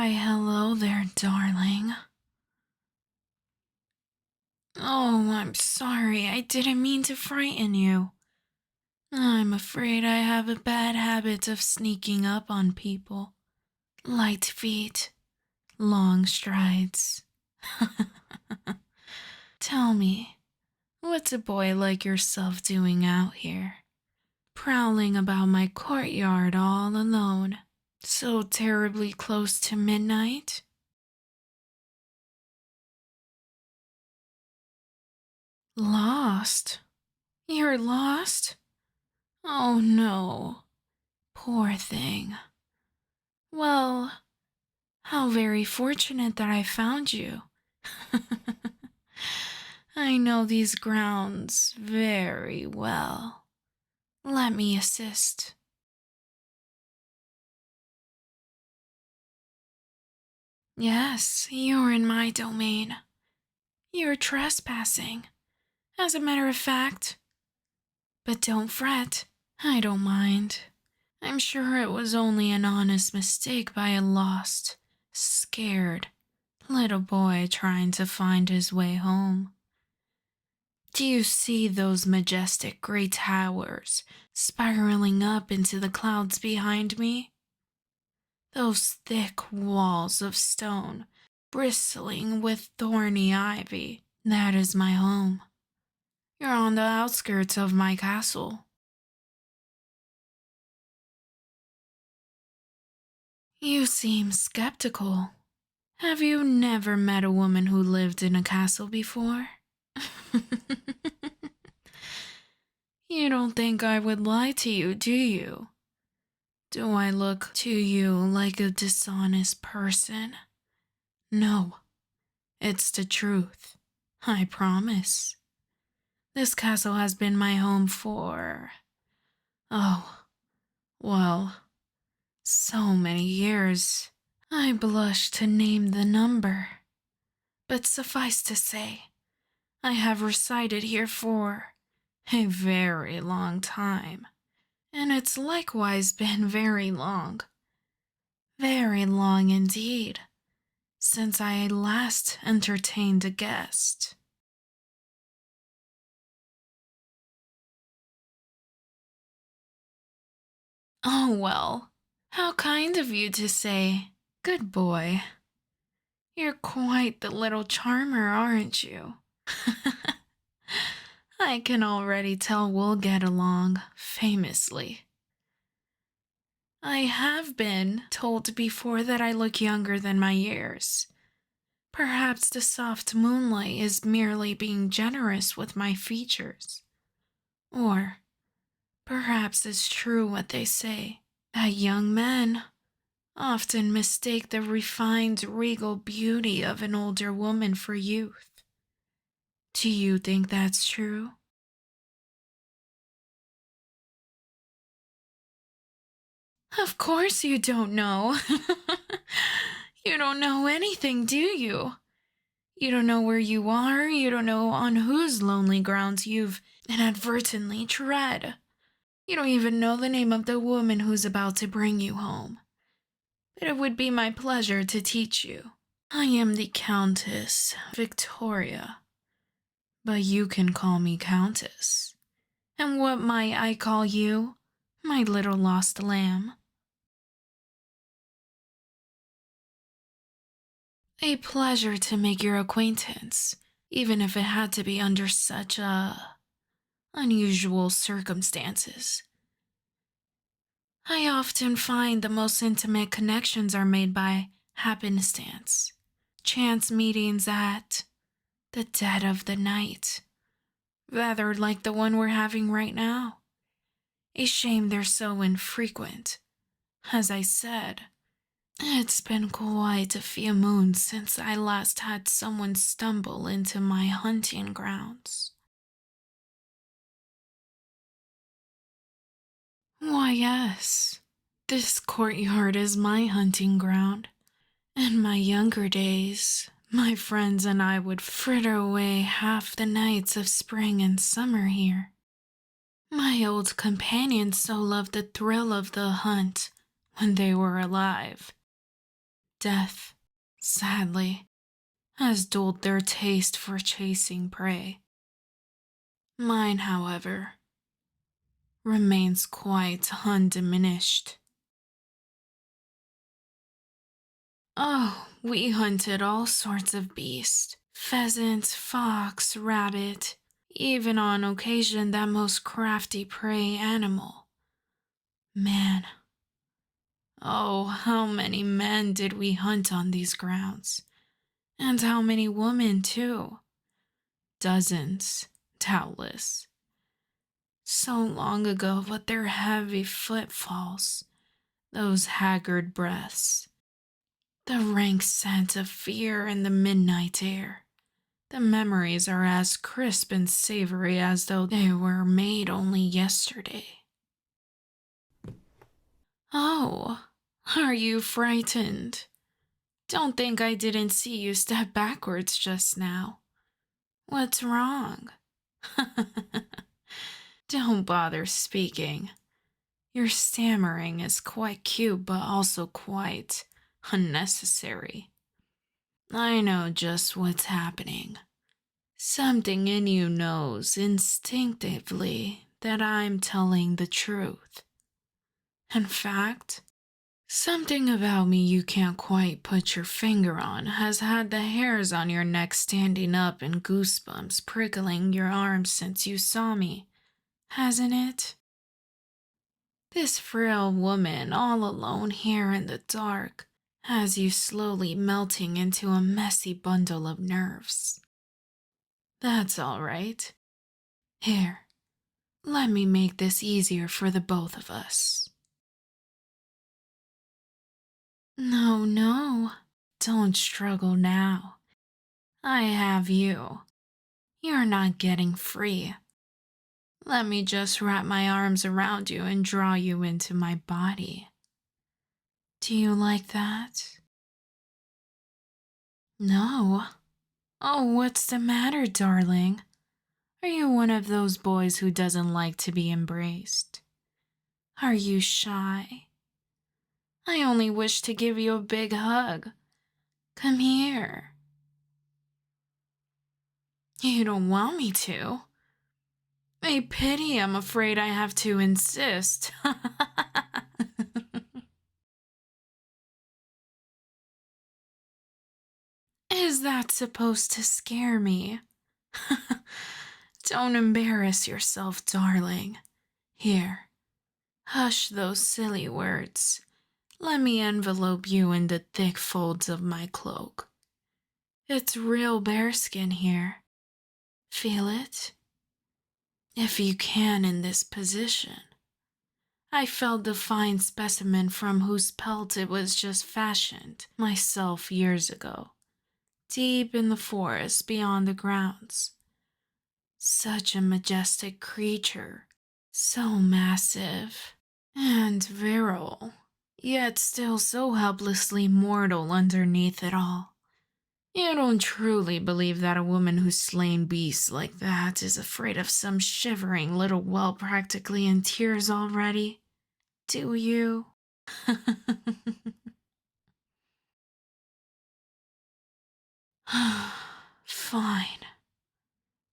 Why, hello there, darling. Oh, I'm sorry. I didn't mean to frighten you. I'm afraid I have a bad habit of sneaking up on people. Light feet, long strides. Tell me, what's a boy like yourself doing out here? Prowling about my courtyard all alone, so terribly close to midnight? Lost? You're lost? Oh no, poor thing. Well, how very fortunate that I found you. I know these grounds very well. Let me assist. Yes, you're in my domain. You're trespassing, as a matter of fact. But don't fret, I don't mind. I'm sure it was only an honest mistake by a lost, scared little boy trying to find his way home. Do you see those majestic gray towers spiraling up into the clouds behind me? Those thick walls of stone bristling with thorny ivy. That is my home. You're on the outskirts of my castle. You seem skeptical. Have you never met a woman who lived in a castle before? You don't think I would lie to you, do you? Do I look to you like a dishonest person? No, it's the truth. I promise. This castle has been my home for, oh, well, so many years. I blush to name the number. But suffice to say, I have resided here for a very long time. And it's likewise been very long indeed, since I last entertained a guest. Oh, well, how kind of you to say, good boy. You're quite the little charmer, aren't you? I can already tell we'll get along famously. I have been told before that I look younger than my years. Perhaps the soft moonlight is merely being generous with my features. Or perhaps it's true what they say, that young men often mistake the refined, regal beauty of an older woman for youth. Do you think that's true? Of course you don't know. You don't know anything, do you? You don't know where you are. You don't know on whose lonely grounds you've inadvertently tread. You don't even know the name of the woman who's about to bring you home. But it would be my pleasure to teach you. I am the Countess Victoria, but you can call me Countess. And what might I call you, my little lost lamb? A pleasure to make your acquaintance, even if it had to be under such unusual circumstances. I often find the most intimate connections are made by happenstance, chance meetings at the dead of the night, rather like the one we're having right now. A shame they're so infrequent. As I said, it's been quite a few moons since I last had someone stumble into my hunting grounds. Why, yes, this courtyard is my hunting ground. In my younger days, my friends and I would fritter away half the nights of spring and summer here. My old companions so loved the thrill of the hunt when they were alive. Death, sadly, has dulled their taste for chasing prey. Mine, however, remains quite undiminished. Oh, we hunted all sorts of beasts. Pheasant, fox, rabbit, even on occasion that most crafty prey animal. Man, oh, how many men did we hunt on these grounds? And how many women, too? Dozens, doubtless. So long ago, but their heavy footfalls, those haggard breaths, the rank scent of fear in the midnight air. The memories are as crisp and savory as though they were made only yesterday. Oh, are you frightened? Don't think I didn't see you step backwards just now. What's wrong? Don't bother speaking. Your stammering is quite cute, but also quite unnecessary. I know just what's happening. Something in you knows instinctively that I'm telling the truth. In fact, something about me you can't quite put your finger on has had the hairs on your neck standing up and goosebumps prickling your arms since you saw me, hasn't it? This frail woman all alone here in the dark has you slowly melting into a messy bundle of nerves. That's all right. Here, let me make this easier for the both of us. No, no, don't struggle now. I have you. You're not getting free. Let me just wrap my arms around you and draw you into my body. Do you like that? No. Oh, what's the matter, darling? Are you one of those boys who doesn't like to be embraced? Are you shy? I only wish to give you a big hug. Come here. You don't want me to? A pity, I'm afraid I have to insist. Is that supposed to scare me? Don't embarrass yourself, darling. Here, hush those silly words. Let me envelope you in the thick folds of my cloak. It's real bearskin here. Feel it? If you can in this position. I felt the fine specimen from whose pelt it was just fashioned myself years ago, deep in the forest beyond the grounds. Such a majestic creature, so massive and virile, yet still so helplessly mortal underneath it all. You don't truly believe that a woman who's slain beasts like that is afraid of some shivering little whelp practically in tears already, do you? Fine.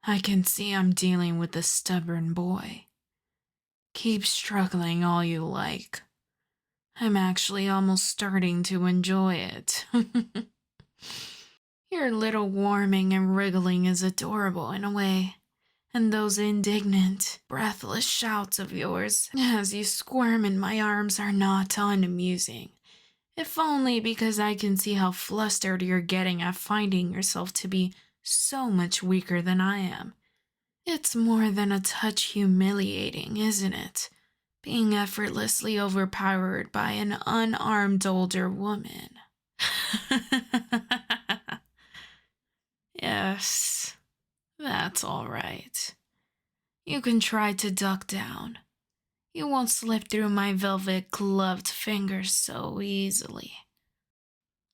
I can see I'm dealing with a stubborn boy. Keep struggling all you like. I'm actually almost starting to enjoy it. Your little warming and wriggling is adorable in a way, and those indignant, breathless shouts of yours as you squirm in my arms are not unamusing, if only because I can see how flustered you're getting at finding yourself to be so much weaker than I am. It's more than a touch humiliating, isn't it? Being effortlessly overpowered by an unarmed older woman. Yes, that's all right. You can try to duck down. You won't slip through my velvet gloved fingers so easily.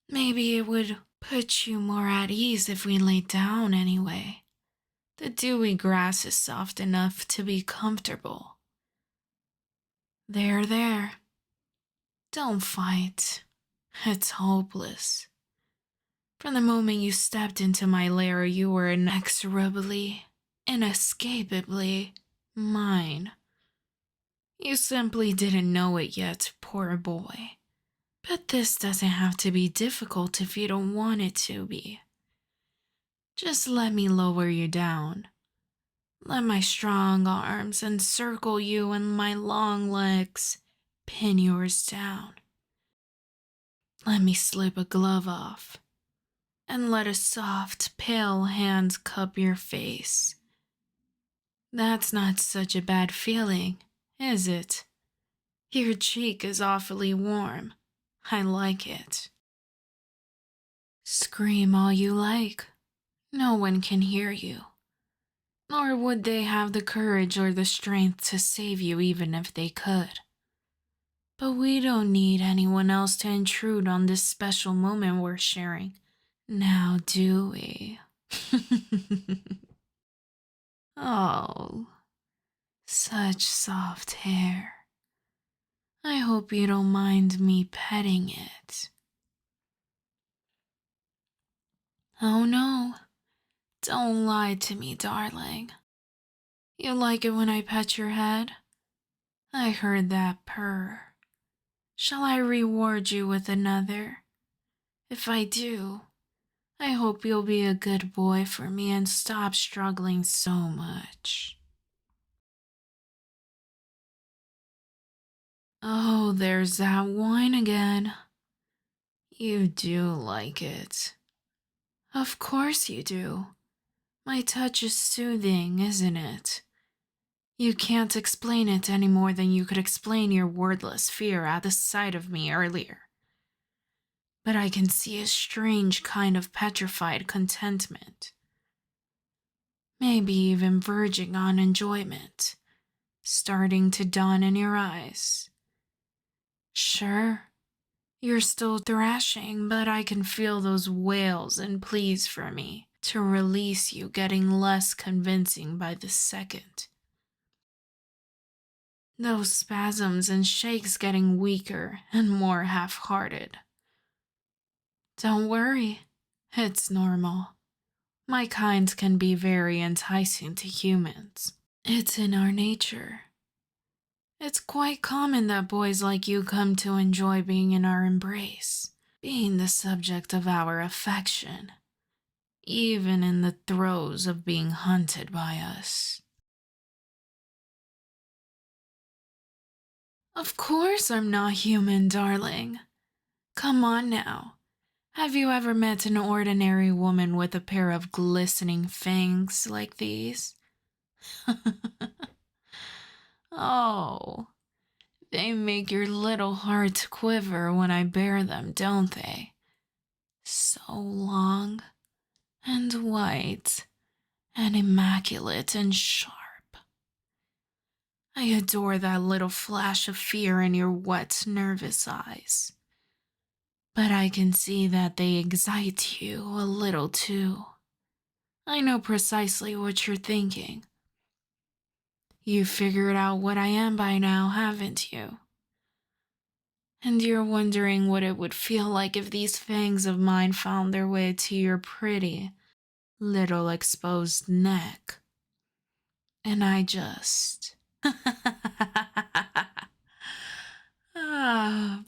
Maybe it would put you more at ease if we lay down anyway. The dewy grass is soft enough to be comfortable. There. Don't fight. It's hopeless. From the moment you stepped into my lair, you were inexorably, inescapably mine. You simply didn't know it yet, poor boy. But this doesn't have to be difficult if you don't want it to be. Just let me lower you down. Let my strong arms encircle you and my long legs pin yours down. Let me slip a glove off and let a soft, pale hand cup your face. That's not such a bad feeling, is it? Your cheek is awfully warm. I like it. Scream all you like. No one can hear you. Nor would they have the courage or the strength to save you even if they could. But we don't need anyone else to intrude on this special moment we're sharing. Now, do we? Oh, such soft hair. I hope you don't mind me petting it. Oh no, don't lie to me, darling. You like it when I pet your head? I heard that purr. Shall I reward you with another? If I do, I hope you'll be a good boy for me and stop struggling so much. Oh, there's that whine again. You do like it. Of course you do. My touch is soothing, isn't it? You can't explain it any more than you could explain your wordless fear at the sight of me earlier. But I can see a strange kind of petrified contentment. Maybe even verging on enjoyment, starting to dawn in your eyes. Sure, you're still thrashing, but I can feel those wails and pleas for me to release you getting less convincing by the second. Those spasms and shakes getting weaker and more half-hearted. Don't worry, it's normal. My kind can be very enticing to humans. It's in our nature. It's quite common that boys like you come to enjoy being in our embrace, being the subject of our affection, even in the throes of being hunted by us. Of course I'm not human, darling. Come on now. Have you ever met an ordinary woman with a pair of glistening fangs like these? Oh, they make your little heart quiver when I bare them, don't they? So long and white and immaculate and sharp. I adore that little flash of fear in your wet, nervous eyes. But I can see that they excite you a little too. I know precisely what you're thinking. You've figured out what I am by now, haven't you? And you're wondering what it would feel like if these fangs of mine found their way to your pretty, little exposed neck. And I just...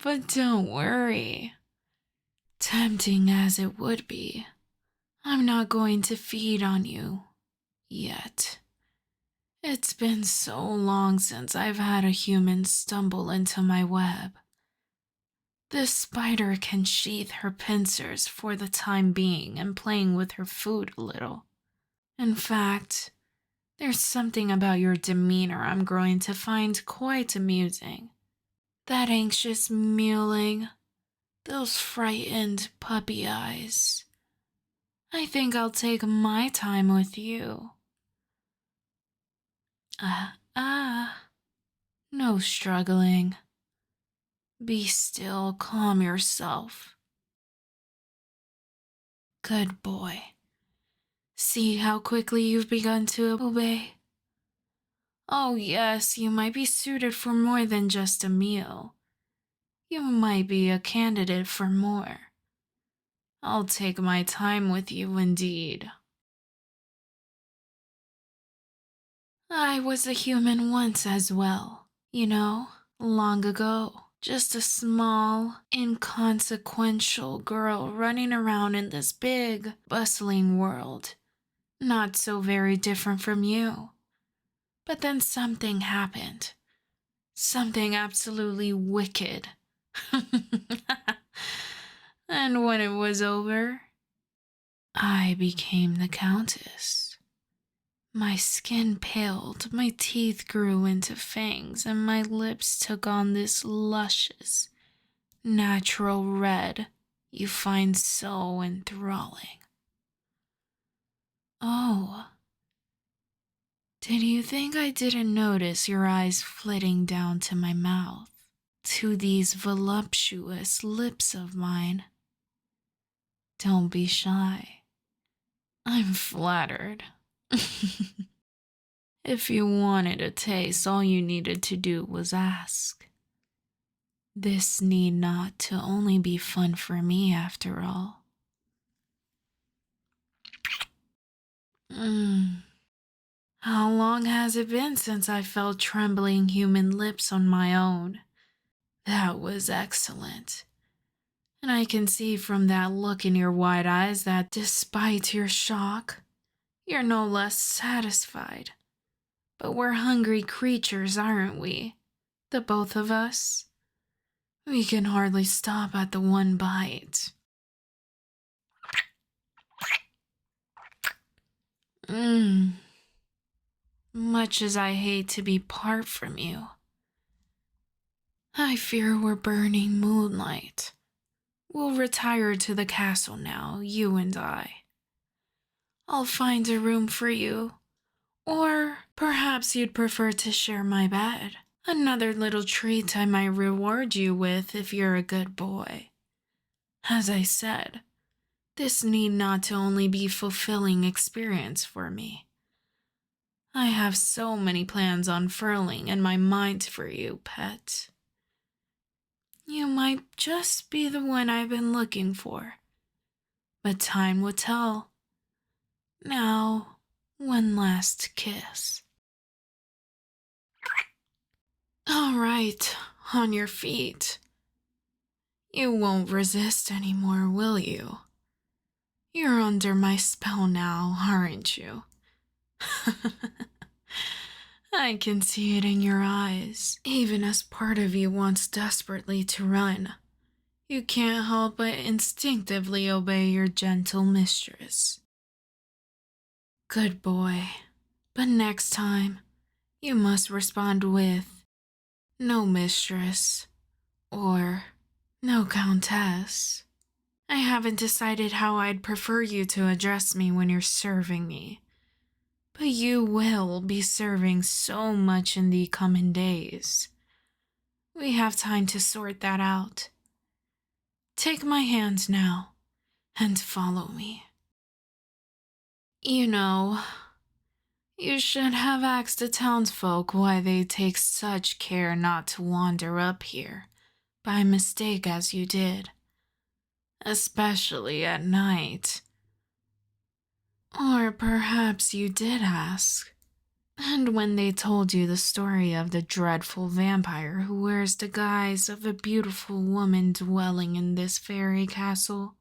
but don't worry. Tempting as it would be, I'm not going to feed on you yet. It's been so long since I've had a human stumble into my web. This spider can sheath her pincers for the time being and playing with her food a little. In fact, there's something about your demeanor I'm growing to find quite amusing. That anxious mewling, those frightened puppy eyes. I think I'll take my time with you. No struggling. Be still, calm yourself. Good boy. See how quickly you've begun to obey? Oh yes, you might be suited for more than just a meal. you might be a candidate for more. I'll take my time with you indeed. I was a human once as well, long ago. Just a small, inconsequential girl running around in this big, bustling world. Not so very different from you. But then something happened. Something absolutely wicked. And when it was over, I became the Countess. My skin paled, my teeth grew into fangs, and my lips took on this luscious, natural red you find so enthralling. Oh, did you think I didn't notice your eyes flitting down to my mouth, to these voluptuous lips of mine? Don't be shy. I'm flattered. If you wanted a taste, all you needed to do was ask. This need not to only be fun for me after all. How long has it been since I felt trembling human lips on my own? That was excellent. And I can see from that look in your wide eyes that despite your shock, you're no less satisfied. But we're hungry creatures, aren't we? The both of us. We can hardly stop at the one bite. Much as I hate to be part from you, I fear we're burning moonlight. We'll retire to the castle now, you and I. I'll find a room for you. Or perhaps you'd prefer to share my bed. Another little treat I might reward you with if you're a good boy. As I said, this need not to only be fulfilling experience for me. I have so many plans unfurling in my mind for you, pet. You might just be the one I've been looking for. But time will tell. Now, one last kiss. All right, on your feet. You won't resist anymore, will you? You're under my spell now, aren't you? I can see it in your eyes, even as part of you wants desperately to run. You can't help but instinctively obey your gentle mistress. Good boy, but next time, you must respond with, no mistress, or no countess. I haven't decided how I'd prefer you to address me when you're serving me. But you will be serving so much in the coming days. We have time to sort that out. Take my hand now, and follow me. You should have asked the townsfolk why they take such care not to wander up here, by mistake as you did. Especially at night. Or perhaps you did ask. And when they told you the story of the dreadful vampire who wears the guise of a beautiful woman dwelling in this fairy castle,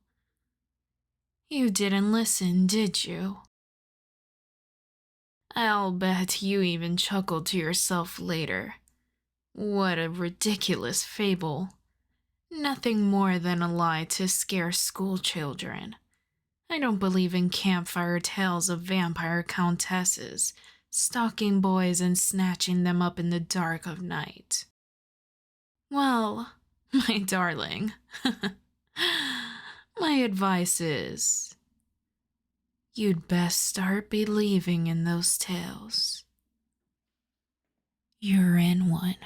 you didn't listen, did you? I'll bet you even chuckled to yourself later. What a ridiculous fable. Nothing more than a lie to scare school children. I don't believe in campfire tales of vampire countesses, stalking boys and snatching them up in the dark of night. Well, my darling, my advice is, you'd best start believing in those tales. You're in one.